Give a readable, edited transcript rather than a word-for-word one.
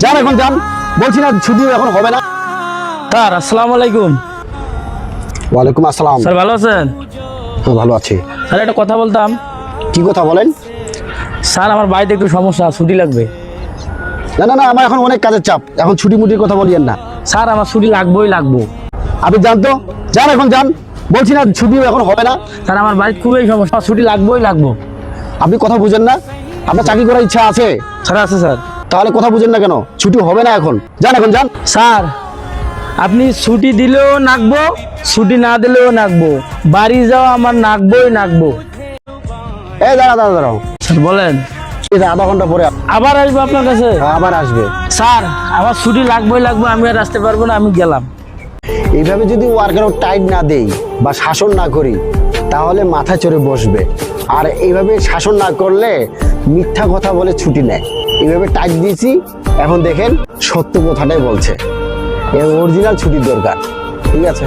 যান এখন যান, বলছি না ছুটি এখন হবে না। স্যার আসসালামু আলাইকুম। ওয়ালাইকুম আসসালাম। স্যার ভালো আছেন? হ্যাঁ ভালো আছি। স্যার একটা কথা বলতাম। কি কথা বলেন? স্যার আমার বাড়িতে একটু সমস্যা, ছুটি লাগবে। না না না, আমার এখন অনেক কাজের চাপ, এখন ছুটি মুটির কথা বলিয়েন না। স্যার আমার ছুটি লাগবেই লাগবো। আপনি যান তো, যান এখন যান, বলছি না ছুটি এখন হবে না। স্যার আমার বাড়িতে খুবই সমস্যা, ছুটি লাগবেই লাগবো। আপনি কথা বুঝেন না? আপনার চাকরি করার ইচ্ছা আছে? স্যার আছে স্যার। তাহলে কথা বুঝেন না কেন? ছুটি হবে না এখন, যান এখন যান। স্যার আপনি ছুটি দিলেও নাকবো, ছুটি না দিলেও নাকবো, বাড়ি যাওয়া আমার নাকবোই নাকবো। এই দাঁড়া দাঁড়া দাঁড়াও, স্যার বলেন। এই যে আধা ঘন্টা পরে আবার আসবো আপনার কাছে? আবার আসবে। স্যার আমার ছুটি লাগবেই লাগবো, আমি আর আসতে পারবো না, আমি গেলাম। এইভাবে যদি ওয়ার্কার টাইট না দেই বা শাসন না করি তাহলে মাথা চড়ে বসবে। আর এইভাবে শাসন না করলে মিথ্যা কথা বলে ছুটি নেয়। এইভাবে টাইট দিয়েছি, এখন দেখেন সত্য কথাটাই বলছে। এর অরিজিনাল ছুটির দরকার। ঠিক আছে।